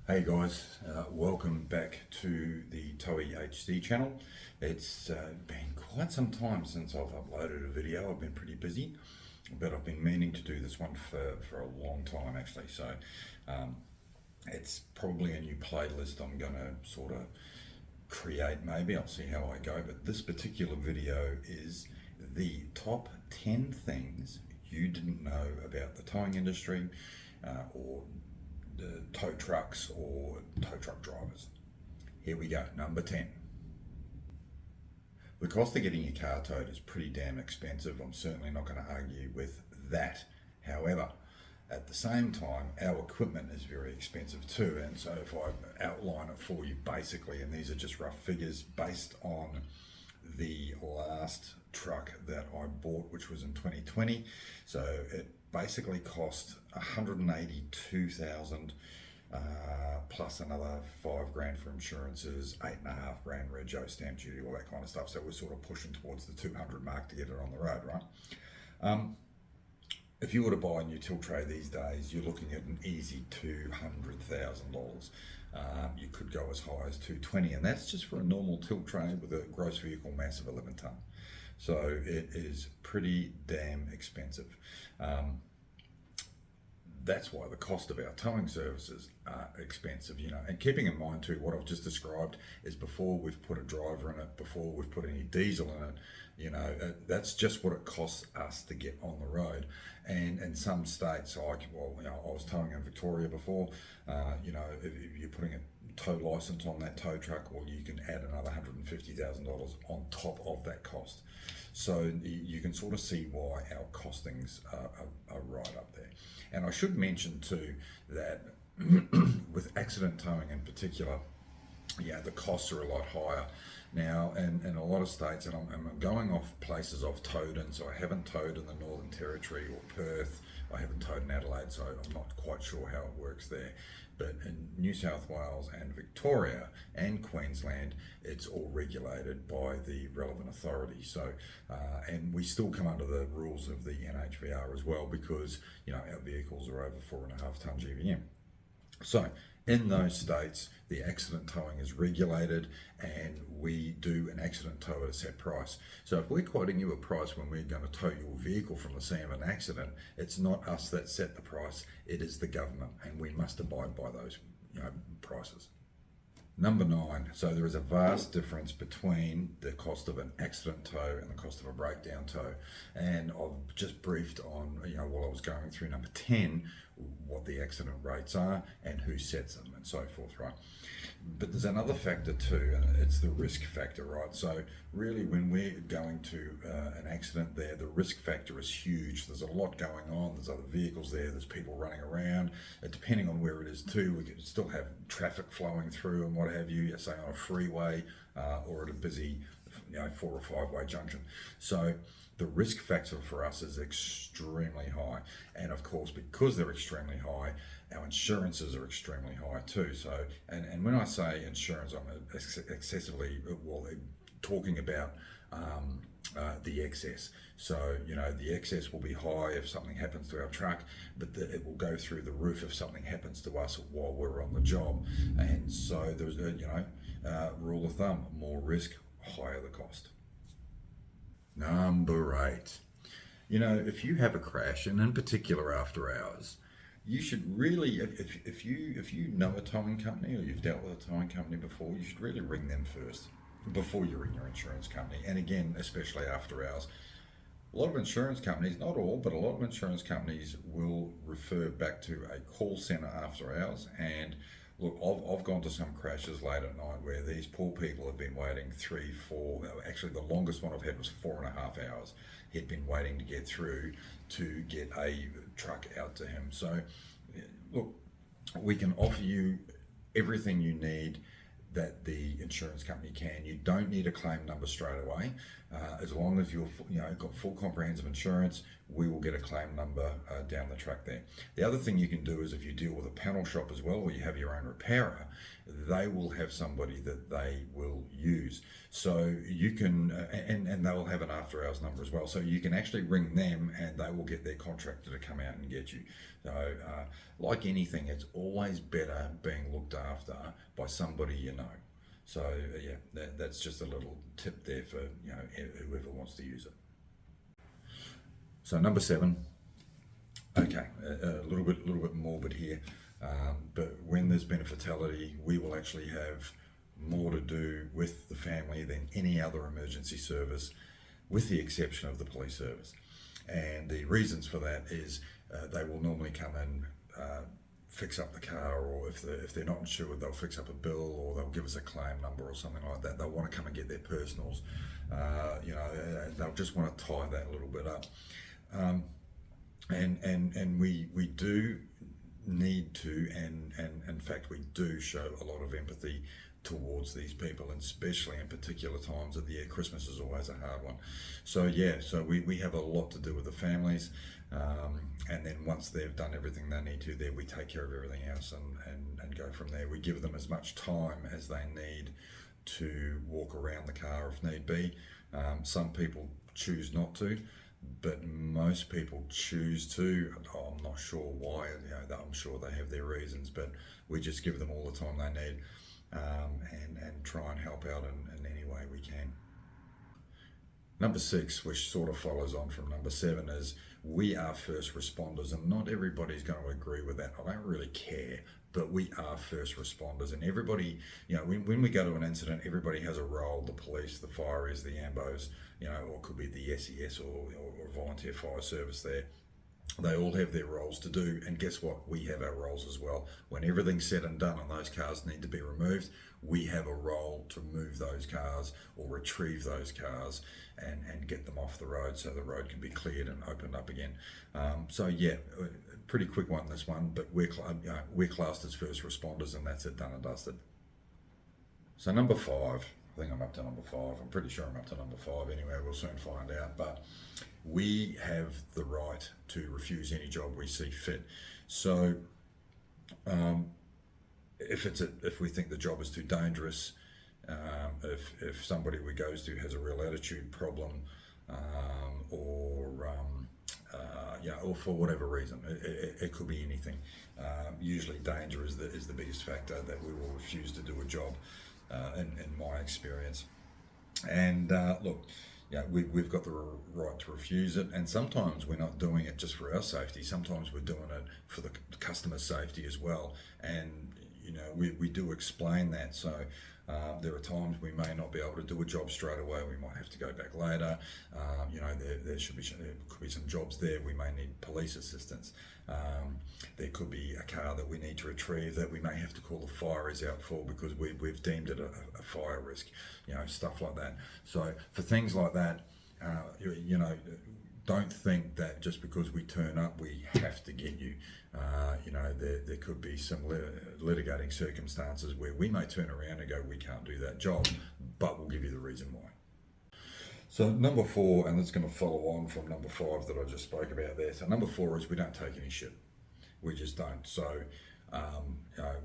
Hey guys, welcome back to the Toei HD channel. It's been quite some time since I've uploaded a video. I've been pretty busy, but I've been meaning to do this one for a long time actually. So it's probably a new playlist I'm going to sort of create maybe. I'll see how I go. But this particular video is the top 10 things you didn't know about the towing industry or the tow trucks or tow truck drivers. Here we go, number 10. The cost of getting your car towed is pretty damn expensive. I'm certainly not going to argue with that. However, at the same time, our equipment is very expensive too. And so if I outline it for you basically, and these are just rough figures based on the last truck that I bought, which was in 2020. So it basically cost 182,000 plus another $5,000 for insurances, $8,500 rego, stamp duty, all that kind of stuff. So we're sort of pushing towards the 200 mark to get it on the road, right? If you were to buy a new Tiltray these days, you're looking at an easy $200,000. You could go as high as 220, and that's just for a normal Tiltray with a gross vehicle mass of 11 tonne. So it is pretty damn expensive. That's why the cost of our towing services are expensive, you know. And keeping in mind too, what I've just described is before we've put a driver in it, before we've put any diesel in it, you know, that's just what it costs us to get on the road. And in some states, like, well, you know, I was towing in Victoria before, you know, if you're putting a tow license on that tow truck, well, you can add another $150,000 on top of that cost. So you can sort of see why our costings are right up there. And I should mention too that with accident towing in particular, yeah, the costs are a lot higher now in a lot of states, and I'm going off places I've towed in. So I haven't towed in the Northern Territory or Perth. I haven't towed in Adelaide, so I'm not quite sure how it works there. But in New South Wales and Victoria and Queensland, it's all regulated by the relevant authority. So, and we still come under the rules of the NHVR as well, because, you know, our vehicles are over 4.5 tonne GVM. So in those states, the accident towing is regulated, and we do an accident tow at a set price. So if we're quoting you a price when we're going to tow your vehicle from the scene of an accident, it's not us that set the price, it is the government, and we must abide by those, you know, prices. Number 9, so there is a vast difference between the cost of an accident tow and the cost of a breakdown tow. And I've just briefed on, you know, while I was going through number 10, what the accident rates are and who sets them and so forth, right? But there's another factor too, and it's the risk factor, right? So really when we're going to an accident there, the risk factor is huge. There's a lot going on, there's other vehicles there, there's people running around. Depending on where it is too, we could still have traffic flowing through and what have you, say on a freeway or at a busy, you know, 4 or 5 way junction. So the risk factor for us is extremely high. And of course, because they're extremely high, our insurances are extremely high too. So, and when I say insurance, I'm excessively, well, talking about the excess. So, you know, the excess will be high if something happens to our truck, but it will go through the roof if something happens to us while we're on the job. And so there's a, you know, rule of thumb, more risk, higher the cost. Number 8, you know, if you have a crash, and in particular after hours, you should really, if you know a towing company or you've dealt with a towing company before, you should really ring them first before you ring your insurance company. And again, especially after hours, a lot of insurance companies, not all, but a lot of insurance companies will refer back to a call center after hours. And look, I've gone to some crashes late at night where these poor people have been waiting 3, 4, actually the longest one I've had was 4.5 hours. He'd been waiting to get through to get a truck out to him. So look, we can offer you everything you need that the insurance company can. You don't need a claim number straight away. As long as you're got full comprehensive insurance, we will get a claim number down the track there. The other thing you can do is if you deal with a panel shop as well, or you have your own repairer, they will have somebody that they will use. So you can, and they will have an after hours number as well. So you can actually ring them and they will get their contractor to come out and get you. So like anything, it's always better being looked after by somebody you know. So yeah, that's just a little tip there for whoever wants to use it. So number 7, okay, a little bit morbid here, but when there's been a fatality, we will actually have more to do with the family than any other emergency service, with the exception of the police service. And the reasons for that is they will normally come in, fix up the car, or if they're not insured, they'll fix up a bill, or they'll give us a claim number or something like that. They'll want to come and get their personals. They'll just want to tie that a little bit up. And we do need to, and in fact we do show a lot of empathy towards these people, and especially in particular times of the year. Christmas is always a hard one. So we have a lot to do with the families, and then once they've done everything they need to there, we take care of everything else and go from there. We give them as much time as they need to walk around the car if need be. Some people choose not to, but most people choose to. I'm not sure why, I'm sure they have their reasons, but we just give them all the time they need, and try and help out in any way we can. Number 6, which sort of follows on from number 7, is we are first responders, and not everybody's going to agree with that. I don't really care, but we are first responders, and everybody, when we go to an incident, everybody has a role. The police, the fireys, the ambos, or it could be the SES or volunteer fire service there. They all have their roles to do, and guess what? We have our roles as well. When everything's said and done and those cars need to be removed, we have a role to move those cars or retrieve those cars and get them off the road so the road can be cleared and opened up again. Pretty quick one, this one, but we're classed as first responders, and that's it, done and dusted. So number 5, I think I'm up to number 5. I'm pretty sure I'm up to number 5 anyway. We'll soon find out. But we have the right to refuse any job we see fit. So if we think the job is too dangerous, if somebody we goes to has a real attitude problem, or for whatever reason, it could be anything. Usually danger is the biggest factor that we will refuse to do a job, in my experience. And look, we've got the right to refuse it, and sometimes we're not doing it just for our safety. Sometimes we're doing it for the customer's safety as well, and we do explain that. So there are times we may not be able to do a job straight away. We might have to go back later. There could be some jobs there we may need police assistance. There could be a car that we need to retrieve that we may have to call the fireys out for because we've deemed it a fire risk, stuff like that. So for things like that, don't think that just because we turn up we have to get you. There could be some litigating circumstances where we may turn around and go, we can't do that job, but we'll give you the reason why. So number 4, and it's going to follow on from number 5 that I just spoke about there. So number 4 is we don't take any shit. We just don't. So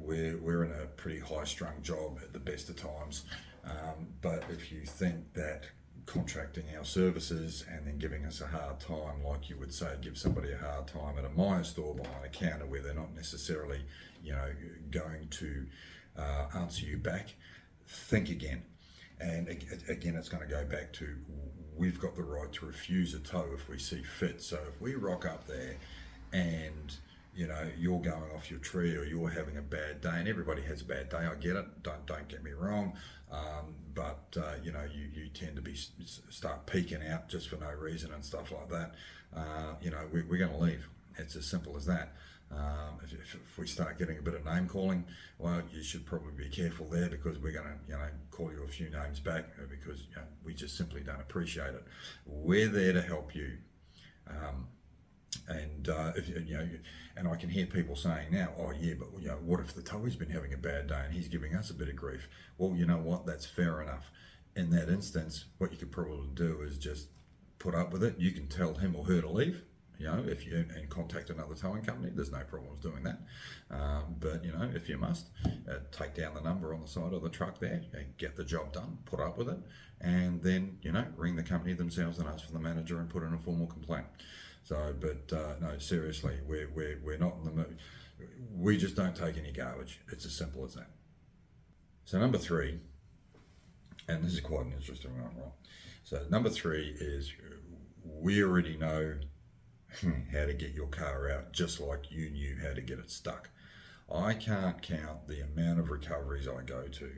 we're in a pretty high-strung job at the best of times, but if you think that contracting our services and then giving us a hard time, like you would say, give somebody a hard time at a Myer store behind a counter where they're not necessarily, going to answer you back, think again. And again, it's going to go back to we've got the right to refuse a tow if we see fit. So if we rock up there and you're going off your tree or you're having a bad day, and everybody has a bad day, I get it, don't get me wrong, but you tend to start peeking out just for no reason and stuff like that. We're going to leave. It's as simple as that. If we start getting a bit of name calling, well, you should probably be careful there, because we're going to call you a few names back, because we just simply don't appreciate it. We're there to help you. And and I can hear people saying now, oh yeah, but what if the towie's been having a bad day and he's giving us a bit of grief? Well, you know what? That's fair enough. in that instance, what you could probably do is just put up with it. You can tell him or her to leave, if you and contact another towing company. There's no problems doing that. But if you must, take down the number on the side of the truck there and get the job done. Put up with it, and then ring the company themselves and ask for the manager and put in a formal complaint. So, but no, seriously, we're not in the mood. We just don't take any garbage. It's as simple as that. So number 3, and this is quite an interesting one, right? So number 3 is we already know how to get your car out just like you knew how to get it stuck. I can't count the amount of recoveries I go to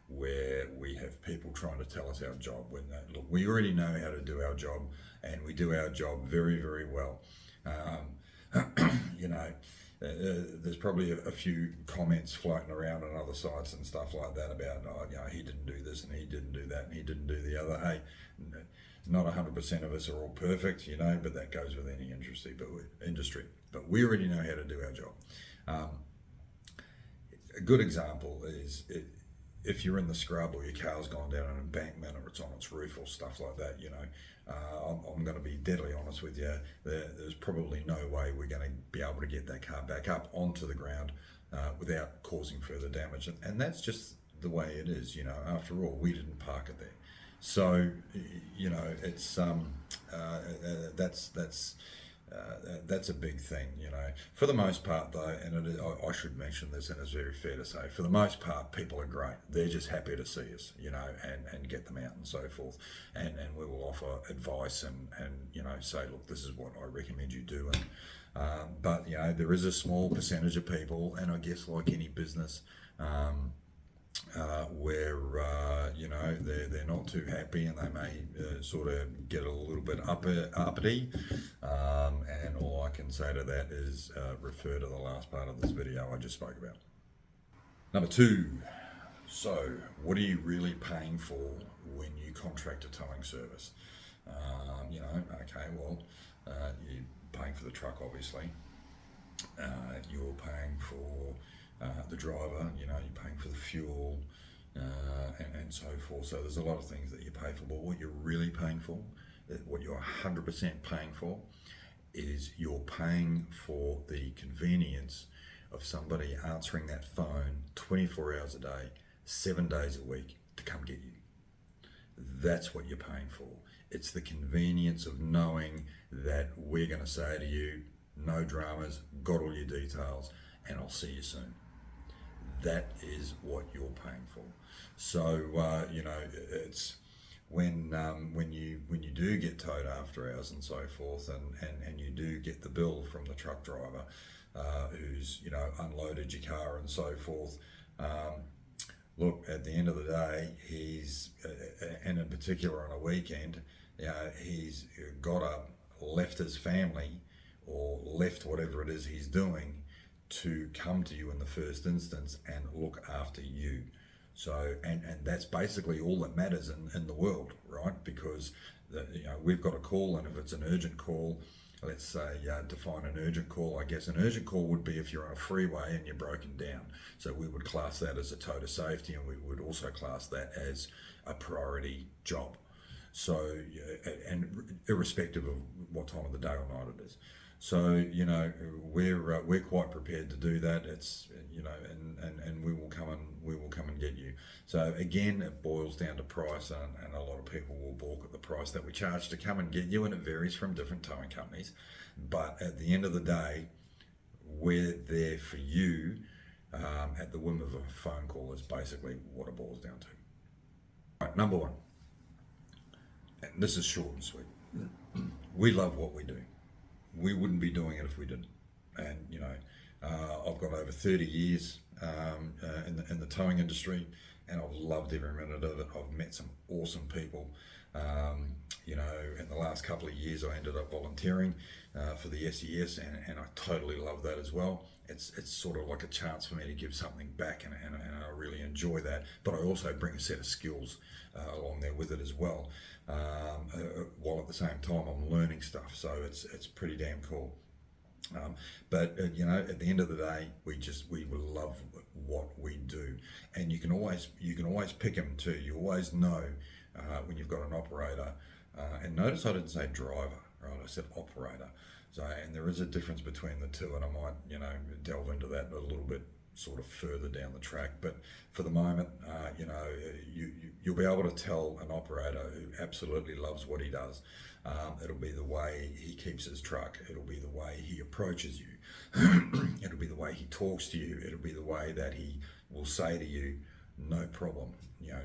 where we have people trying to tell us our job when look, we already know how to do our job, and we do our job very, very well. There's probably a few comments floating around on other sites and stuff like that about, he didn't do this and he didn't do that and he didn't do the other. Hey, not 100% of us are all perfect, but that goes with any industry. But we already know how to do our job. A good example is if you're in the scrub or your car's gone down an embankment or it's on its roof or stuff like that, I'm going to be deadly honest with you. There's probably no way we're going to be able to get that car back up onto the ground without causing further damage. And that's just the way it is, After all, we didn't park it there. So, it's that's a big thing, For the most part, though, and I should mention this, and it's very fair to say, for the most part, people are great. They're just happy to see us, and get them out and so forth. And we will offer advice and say, look, this is what I recommend you do. But there is a small percentage of people, and I guess like any business, where they're not too happy, and they may sort of get a little bit uppity, and all I can say to that is refer to the last part of this video I just spoke about. Number 2, so what are you really paying for when you contract a towing service? You're paying for the truck, obviously. You're paying for the driver, you're paying for the fuel, and so forth. So there's a lot of things that you pay for, but what you're really paying for, what you're 100% paying for, is you're paying for the convenience of somebody answering that phone 24 hours a day, 7 days a week to come get you. That's what you're paying for. It's the convenience of knowing that we're going to say to you, no dramas, got all your details, and I'll see you soon. That is what you're paying for. So it's when you do get towed after hours and so forth, and you do get the bill from the truck driver who's unloaded your car and so forth. Look, at the end of the day, he's and in particular on a weekend, he's got up, left his family, or left whatever it is he's doing to come to you in the first instance and look after you. So, and that's basically all that matters in the world, right? Because we've got a call, and if it's an urgent call, let's say define an urgent call. I guess an urgent call would be if you're on a freeway and you're broken down. So we would class that as a tow to safety, and we would also class that as a priority job. So, and irrespective of what time of the day or night it is. So we're quite prepared to do that. It's and we will come and get you. So again, it boils down to price, and a lot of people will balk at the price that we charge to come and get you, and it varies from different towing companies. But at the end of the day, we're there for you at the whim of a phone call. Is basically what it boils down to. Right, number 1, and this is short and sweet. We love what we do. We wouldn't be doing it if we didn't. And I've got over 30 years in the towing industry, and I've loved every minute of it. I've met some awesome people. In the last couple of years, I ended up volunteering for the SES, and I totally love that as well. It's sort of like a chance for me to give something back, and I really enjoy that. But I also bring a set of skills along there with it as well. While at the same time I'm learning stuff, so it's pretty damn cool. But at the end of the day, we love what we do, and you can always pick them too. You always know when you've got an operator. And notice I didn't say driver, right? I said operator. So, and there is a difference between the two, and I might, delve into that a little bit sort of further down the track. But for the moment, you'll be able to tell an operator who absolutely loves what he does. It'll be the way he keeps his truck. It'll be the way he approaches you. It'll be the way he talks to you. It'll be the way that he will say to you, no problem,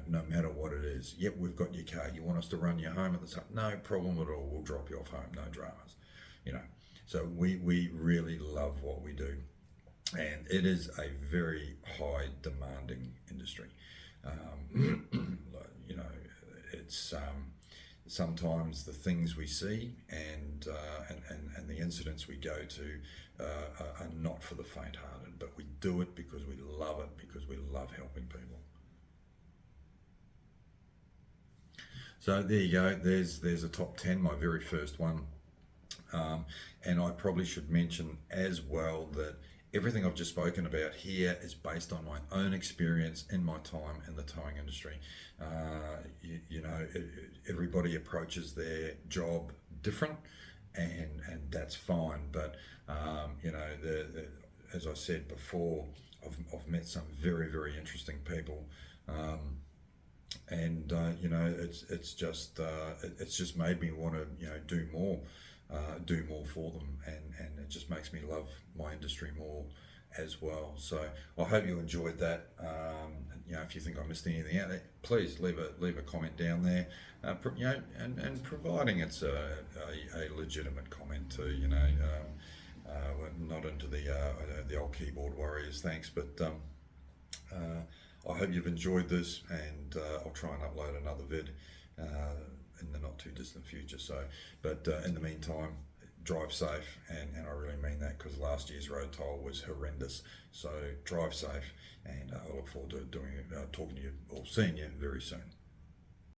no matter what it is. Yep, we've got your car. You want us to run you home at the time? No problem at all. We'll drop you off home. No dramas. So we really love what we do. And it is a very high demanding industry. It's sometimes the things we see and the incidents we go to are not for the faint-hearted, but we do it because we love it, because we love helping people. So there you go. There's a top 10, my very first one. And I probably should mention as well that everything I've just spoken about here is based on my own experience in my time in the towing industry. Everybody approaches their job different, and that's fine. But as I said before, I've met some very, very interesting people. It's just made me want to do more for them, and it just makes me love my industry more as well. So I hope you enjoyed that. If you think I missed anything out there, please leave a comment down there. And providing it's a legitimate comment too. We're not into the old keyboard warriors. Thanks, but I hope you've enjoyed this, and I'll try and upload another vid in the not too distant future. So, but in the meantime, drive safe, and I really mean that, because last year's road toll was horrendous. So drive safe, and I look forward to talking to you or seeing you very soon.